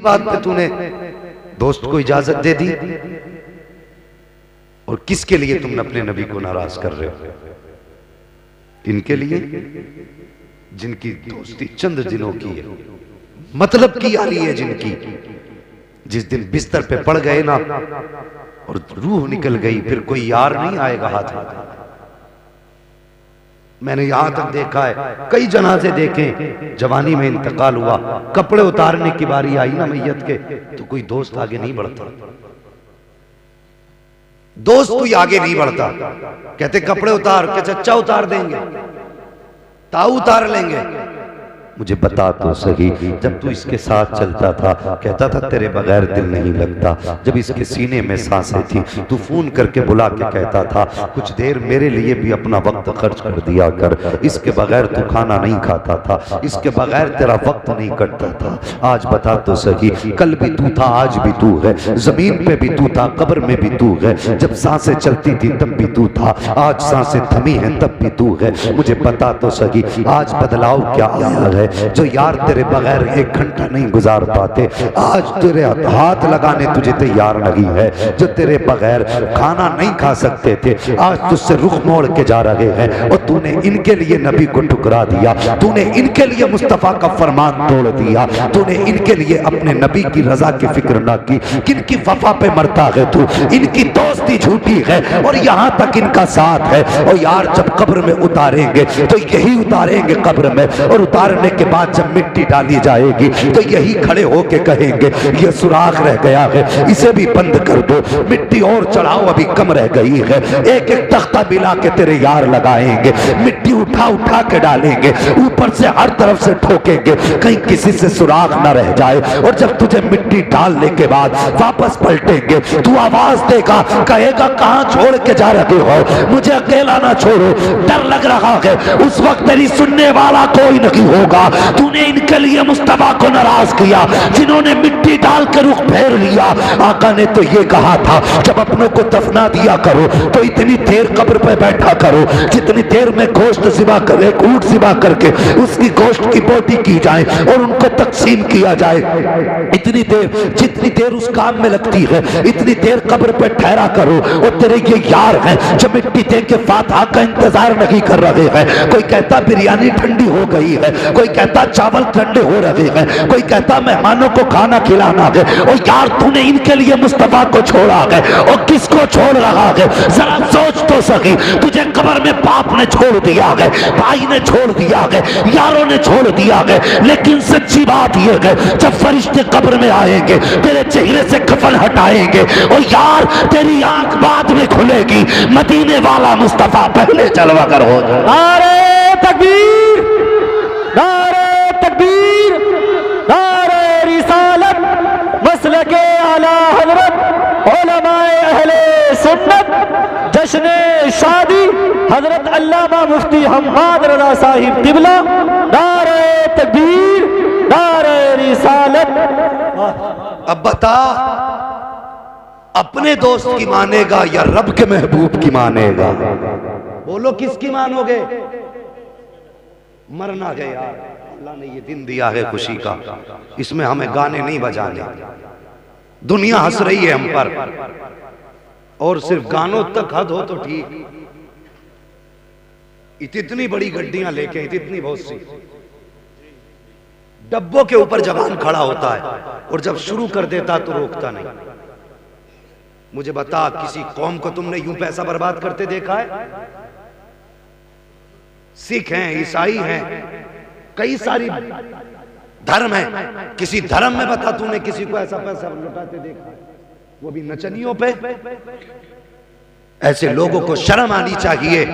बात पे तूने दोस्त को इजाजत दे दी, और किसके लिए तुम अपने नबी को नाराज कर रहे हो? इनके लिए जिनकी दोस्ती चंद दिनों की है, मतलब की यारी है जिनकी, जिस दिन बिस्तर पे पड़ गए ना और रूह निकल गई, फिर कोई यार नहीं आएगा हाथ में। मैंने यहां तक देखा है, कई जनाजे देखे, जवानी में इंतकाल हुआ, कपड़े उतारने की बारी आई ना मैयत के, तो कोई दोस्त आगे नहीं बढ़ता, दोस्त कोई आगे नहीं बढ़ता। कहते कपड़े उतार के, चच्चा उतार देंगे, ताऊ उतार लेंगे। मुझे बता तो सही, जब तू इसके साथ चलता था कहता था तेरे बगैर दिल नहीं लगता, जब इसके सीने में सांसें थी तू फोन करके बुला के कहता था कुछ देर मेरे लिए भी अपना वक्त खर्च कर दिया कर, इसके बगैर तू खाना नहीं खाता था, इसके बगैर तेरा वक्त नहीं कटता था। आज बता तो सही, कल भी तू था, आज भी तू है, जमीन पे भी तू था, कब्र में भी तू है, जब सांसें चलती थी तब भी तू था, आज सांसें थमी हैं तब भी तू है। मुझे बता तो सही, आज बदलाव क्या आया है? जो यार तेरे बगैर एक घंटा नहीं गुजार पाते, आज तेरे हाथ लगाने तुझे तैयार नहीं है, जो तेरे बगैर खाना नहीं खा सकते थे, आज तुझसे रुख मोड़ के जा रहे हैं, और तूने इनके लिए नबी को ठुकरा दिया, तूने इनके लिए मुस्तफा का फरमान तोड़ दिया, तूने इनके लिए अपने नबी की रजा की फिक्र ना की। किनकी वफा पे मरता है तू? इनकी दोस्ती झूठी है और यहां तक इनका साथ है। और यार जब कब्र में उतारेंगे तो यही उतारेंगे कब्र में, और उतारने के बाद जब मिट्टी डाली जाएगी तो यही खड़े होके कहेंगे ये सुराख रह गया है, इसे भी बंद कर दो, मिट्टी और चढ़ाओ, अभी कम रह गई है। एक एक तख्ता मिला के तेरे यार लगाएंगे, मिट्टी उठा उठा के डालेंगे, ऊपर से हर तरफ से ठोकेंगे, कहीं किसी से सुराख ना रह जाए। और जब तुझे मिट्टी डालने के बाद वापस पलटेंगे, तू आवाज देगा, कहेगा कहां छोड़ के जा रहे हो, मुझे अकेला ना छोड़ो, डर लग रहा है। उस वक्त तेरी सुनने वाला कोई नहीं होगा। तूने इनके लिए मुस्तफा को नाराज किया जिन्होंने मिट्टी डाल के रुख फेर लिया। आका ने तो ये कहा था जब अपनों को दफना दिया करो तो इतनी देर कब्र पे बैठा करो जितनी देर में गोश्त ज़िबा करे, ऊंट ज़िबा करके उसकी गोश्त की बोटी की जाए और उनको तकसीम किया जाए, इतनी देर जितनी देर उस काम में लगती है इतनी देर कब्र पे ठहरा करो। और तेरे ये यार हैं जो मिट्टी दे के फातिहा का इंतजार नहीं कर रहे हैं। कोई कहता बिरयानी ठंडी हो गई है, कोई कहता चावल ठंडे हो रहे हैं, कोई कहता मेहमानों को खाना खिलाना है। और यार तूने इनके लिए मुस्तफा को छोड़ा है, और किसको छोड़ रहा है? जरा सोच तो सही। तुझे कब्र में बाप ने छोड़ दिया है, भाई ने छोड़ दिया है, यारों ने छोड़ दिया है, लेकिन सच्ची बात यह है जब फरिश्ते कब्र में आएंगे तेरे चेहरे से कफन हटाएंगे और यार तेरी आंख बाद में खुलेगी, मदीने वाला मुस्तफा पहले जलवा कर हो जाए। नारे तकबीर, नारे तकबीर, नारे रिसालत, मसलके आला हजरत उलमाए अहले सुन्नत, जश्न शादी हजरत अल्लामा मुफ्ती हम्माद रजा साहिब किबला। नारे तकबीर, नारे रिसालत। अब बता, अपने दोस्त की मानेगा या रब के महबूब की मानेगा? बोलो किसकी मानोगे? मरना है यार, अल्लाह ने ये दिन दिया है खुशी का, इसमें हमें गाने नहीं बजाने। दुनिया हंस रही है हम पर, और सिर्फ गानों तक हद हो तो ठीक। इतनी बड़ी गड्डियां लेके, इतनी बहुत सी डब्बों के ऊपर जवान खड़ा होता है, और जब शुरू कर देता तो रोकता नहीं। मुझे बता, किसी कौम को तुमने यूं पैसा बर्बाद करते देखा है? सिख हैं, ईसाई हैं, कई सारी धर्म है, किसी धर्म में बता तूने किसी को ऐसा पैसा लुटाते देखा है? वो भी नचनियों पे। ऐसे लोगों को शर्म आनी चाहिए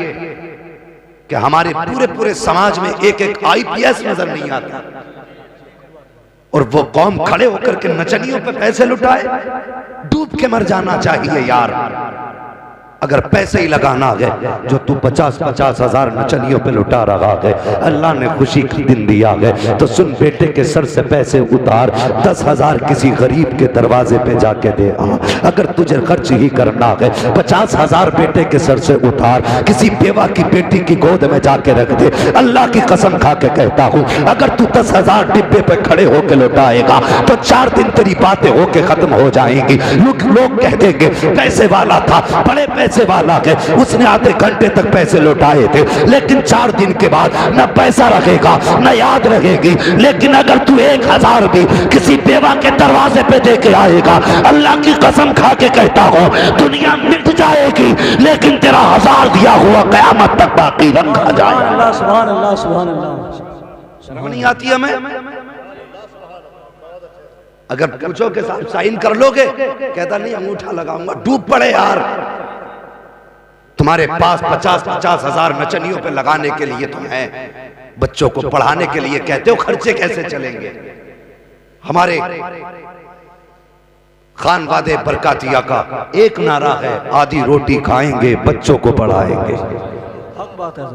कि हमारे पूरे पूरे समाज में एक एक आईपीएस नजर नहीं आता, और वो कौम खड़े होकर के नचनियों पे पैसे लुटाए। डूब के मर जाना चाहिए यार। अगर पैसे ही लगाना है जो तू 50-50 हजार नचनियों पे लुटा रहा है, अल्लाह ने खुशी का दिन दिया है तो सुन बेटे के सर से पैसे उतार, 10,000 किसी गरीब के दरवाजे पे जाके दे आ। अगर तुझे खर्च ही करना है 50,000 बेटे के सर से उतार, किसी बेवा की बेटी की गोद में जाके रख दे। अल्लाह की कसम खा के कहता हूँ, अगर तू 10,000 डिब्बे पे खड़े होके लुटाएगा तो 4 दिन तेरी बातें होके खत्म हो जाएंगी। लोग कह देंगे पैसे वाला था, बड़े पैसे वाला है, उसने आधे घंटे तक पैसे लौटाए थे, लेकिन 4 दिन के बाद न पैसा रखेगा न याद रहेगी। लेकिन अगर तू 1,000 भी किसी बेवा के दरवाजे पे दे के आएगा, अल्लाह की कसम खा के कहता हूँ दुनिया मिट जाएगी लेकिन तेरा 1000 दिया हुआ कयामत तक बाकी रखा जाएगा। सुभान अल्लाह, सुभान अल्लाह। शर्म नहीं आती हमें? अगर पूछो के साथ साइन कर लोगे, कहता नहीं अंगूठा लगाऊंगा। डूब पड़े यार, तुम्हारे पास 50-50 हजार नचनियों पे लगाने के लिए तो है, बच्चों को पढ़ाने के लिए कहते हो, खर्चे कैसे चलेंगे? हमारे खानवादे बरकातिया का एक नारा है, आधी रोटी खाएंगे बच्चों को पढ़ाएंगे। हक बात है।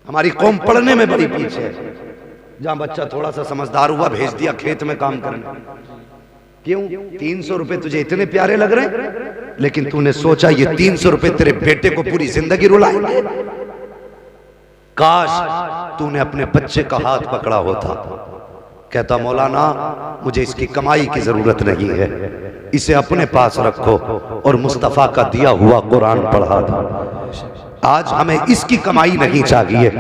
हमारी कौम पढ़ने में बड़ी पीछे है। जहां बच्चा थोड़ा सा समझदार हुआ, भेज दिया खेत में काम करने। क्यों? 300 रुपए तुझे इतने प्यारे लग रहे हैं, लेकिन तूने सोचा ये 300 रुपए तेरे बेटे को पूरी जिंदगी रुलाएंगे? काश तूने अपने बच्चे का हाथ पकड़ा होता, कहता मौलाना मुझे इसकी कमाई की जरूरत नहीं है, इसे अपने पास रखो और मुस्तफा का दिया हुआ कुरान पढ़ा दो। आज हमें इसकी कमाई नहीं चाहिए।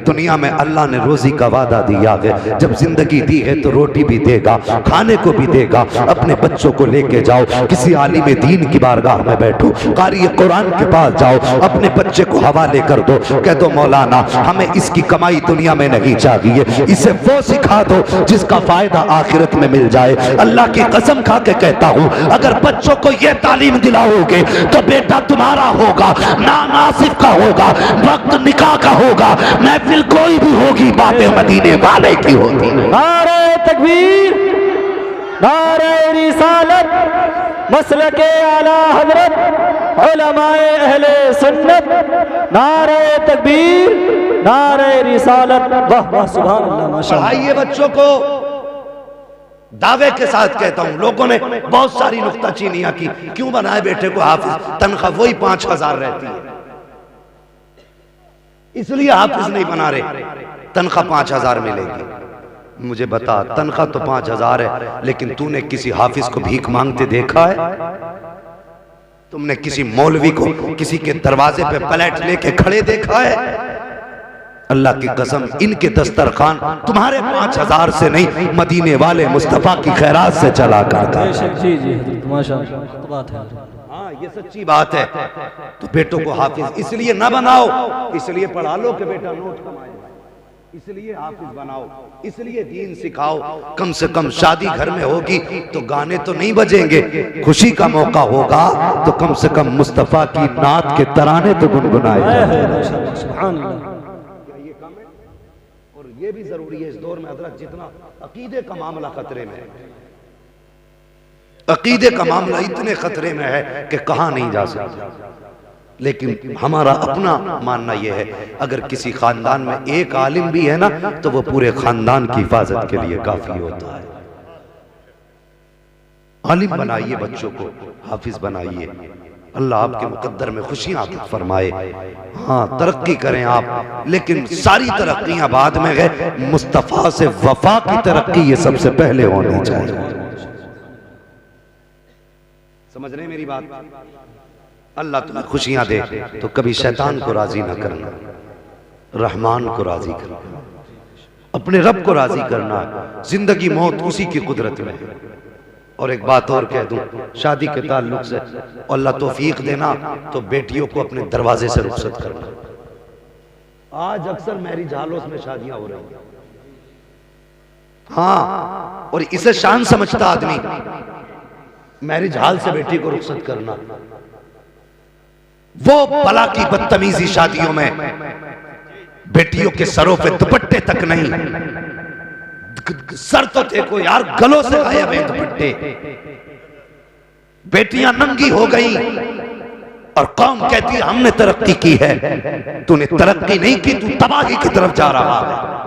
दुनिया में अल्लाह ने रोजी का वादा दिया है, जब जिंदगी दी है तो रोटी भी देगा, खाने को भी देगा। अपने बच्चों को लेके जाओ, किसी आलिम दीन की बारगाह में बैठो, कारी कुरान के पास जाओ, अपने बच्चे को हवाले कर दो, कह दो मौलाना हमें इसकी कमाई दुनिया में नहीं चाहिए, इसे वो सिखा दो जिसका फायदा आखिरत में मिल जाए। अल्लाह की कसम खा के कहता हूँ, अगर बच्चों को ये तालीम दिलाओगे तो बेटा तुम्हारा होगा, नाम आसिफ का होगा, वक्त निकाह का होगा, महफिल कोई भी होगी, बातें मदीने वाले की होती। नारे तकबीर, नारे रिसालत, मसलके आला हजरत, उलमाए अहले सुन्नत। नारे तकबीर, नारे रिसालत। वाह वाह, सुभान अल्लाह, माशाअल्लाह। पढ़ाइए बच्चों को, दावे के साथ कहता हूं। लोगों ने बहुत सारी नुक्ताचीनियां की, क्यों बनाए बेटे को हाफिज? तनख्वाह वही 5,000 रहती है, इसलिए हाफिज नहीं बना रहे, तनख्वाह 5,000 मिलेगी। मुझे बता, तनख्वाह तो 5,000 है, लेकिन तूने किसी हाफिज को भीख मांगते देखा है? तुमने किसी मौलवी को किसी के दरवाजे पे प्लेट लेके खड़े देखा है? अल्लाह की कसम, इनके दस्तरखान तुम्हारे 5,000 से नहीं, मदीने वाले मुस्तफा की खैरात से चला करता है। जी जी, माशाअल्लाह, बात है। हाँ, ये सच्ची बात है। तो बेटों को हाफिज इसलिए ना बनाओ, इसलिए पढ़ा लो कि बेटा नोट कमाएगा, इसलिए हाफिज बनाओ, इसलिए दीन सिखाओ। कम से कम शादी घर में होगी तो गाने तो नहीं बजेंगे, खुशी का मौका होगा तो कम से कम मुस्तफा की नात के तराने तो गुनगुनाए। और ये भी जरूरी है इस दौर में हजरत, जितना अकीदे का मामला खतरे में है, अकीदे का मामला इतने खतरे में है कि कहा नहीं जा सकता। लेकिन हमारा अपना मानना यह है, अगर किसी खानदान में एक आलिम भी है ना, तो वो पूरे खानदान की हिफाजत के लिए काफी होता है। आलिम बनाइए बच्चों को, हाफिज बनाइए, अल्लाह आपके मुकद्दर में खुशियां फरमाए। हाँ, तरक्की करें आप, लेकिन सारी तरक्कियां बाद में गए, मुस्तफा से वफा की तरक्की ये सबसे पहले होनी चाहिए। समझ रहे मेरी बात? अल्लाह तुम्हें खुशियां दे तो कभी शैतान को राजी ना करना, रहमान को राजी करना, अपने रब को राजी करना। जिंदगी मौत उसी की कुदरत में है। और एक बात और कह दूं, शादी के ताल्लुक से अल्लाह तौफीक देना तो बेटियों को अपने दरवाजे से रुखसत करना। आज अक्सर मैरिज हॉलों में शादियां हो रही हैं। हाँ, और इसे शान समझता आदमी, मैरिज हॉल से बेटी को रुखसत करना। वो भला की बदतमीजी शादियों में बेटियों के सरों पे दुपट्टे तक नहीं, सर तो देखो यार, गलों से गायब है दुपट्टे, बेटियां नंगी हो गई, और कौम कहती है हमने तरक्की की है। तूने तरक्की नहीं की, तू तबाही की तरफ जा रहा है।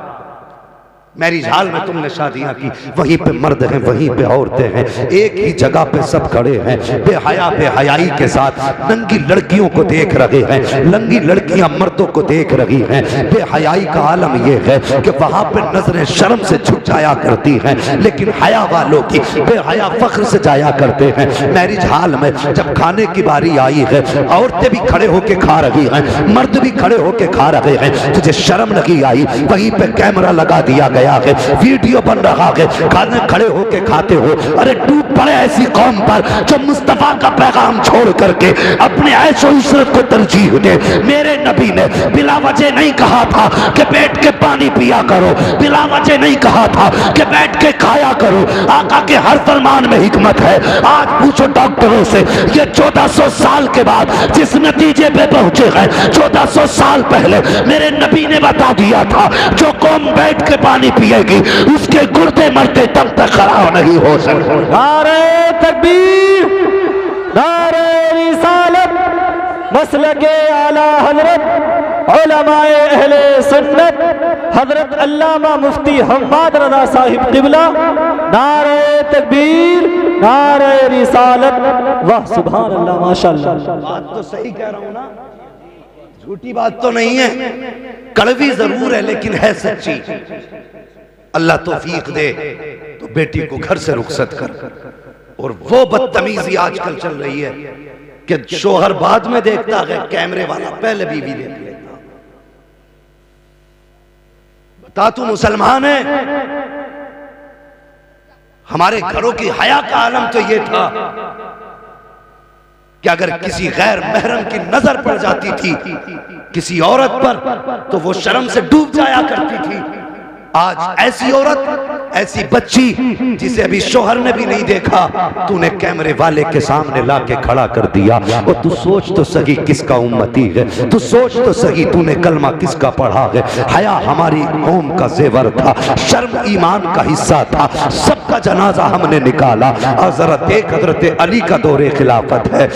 मैरिज हाल में तुमने शादियां की, वहीं पे मर्द हैं, वहीं पे औरतें हैं, एक ही जगह पे सब खड़े हैं, बेहया बेहयाई के साथ नंगी लड़कियों को देख रहे हैं, नंगी लड़कियां मर्दों को देख रही हैं। बेहयाई का आलम यह है कि वहां पे नजरें शर्म से झुक जाया करती हैं, लेकिन हया वालों की बेहया फख्र से जाया करते हैं। मैरिज हाल में जब खाने की बारी आई है, औरतें भी खड़े होके खा रही हैं, मर्द भी खड़े होके खा रहे हैं, तुझे शर्म नहीं आई? वहीं पे कैमरा लगा दिया गया है, वीडियो बन रहा है, खाने खड़े होके खाते हो। अरे टूट पड़े ऐसी कौम पर जो मुस्तफा का पैगाम छोड़ करके अपने ऐशो इशरत को तरजीह दे। मेरे नबी ने बिला वजह नहीं कहा था कि बैठ के पानी पिया करो, बिला वजह नहीं कहा था कि बैठ के खाया करो। आका के हर फरमान में हिकमत है। आज पूछो डॉक्टरों से, ये 1400 साल के बाद जिस नतीजे पे पहुंचे हैं, 1400 साल पहले मेरे नबी ने बता दिया था, जो कौम बैठ के पानी पिएगी उसके गुर्दे मरते तब तक खड़ा नहीं हो सकते। नारे तकबीर, नारे रिसालत, मसलके आला हजरत उलमाए अहले सुन्नत हजरत अल्लामा मुफ्ती हम्माद रज़ा साहिब क़िबला। नारे तकबीर, नारे रिसालत, वाह सुभान अल्लाह, माशाअल्लाह। बात तो सही कह रहा हूं ना, झूठी बात तो नहीं है, कड़वी जरूर है लेकिन है सच्ची। अल्लाह तौफीक दे तो बेटी को घर से रुखसत कर। और वो बदतमीजी आजकल चल रही है कि शोहर बाद में देखता है, कैमरे वाला पहले बीवी देख लेता। बता, तू मुसलमान है? हमारे घरों की हया का आलम तो ये था कि अगर किसी गैर महरम की नजर पड़ जाती थी किसी औरत पर तो वो शर्म से डूब जाया करती थी। आज ऐसी औरत, ऐसी बच्ची जिसे अभी शोहर ने भी नहीं देखा, तूने कैमरे वाले के सामने लाके खड़ा कर दिया। और तू सोच तो सही किसका उम्मती है, तू सोच तो सही तूने कलमा किसका पढ़ा है। हया हमारी कौम का जेवर था, शर्म ईमान का हिस्सा था, सबका जनाजा हमने निकाला। और जरा देख, हजरत अली का दौरे खिलाफत है।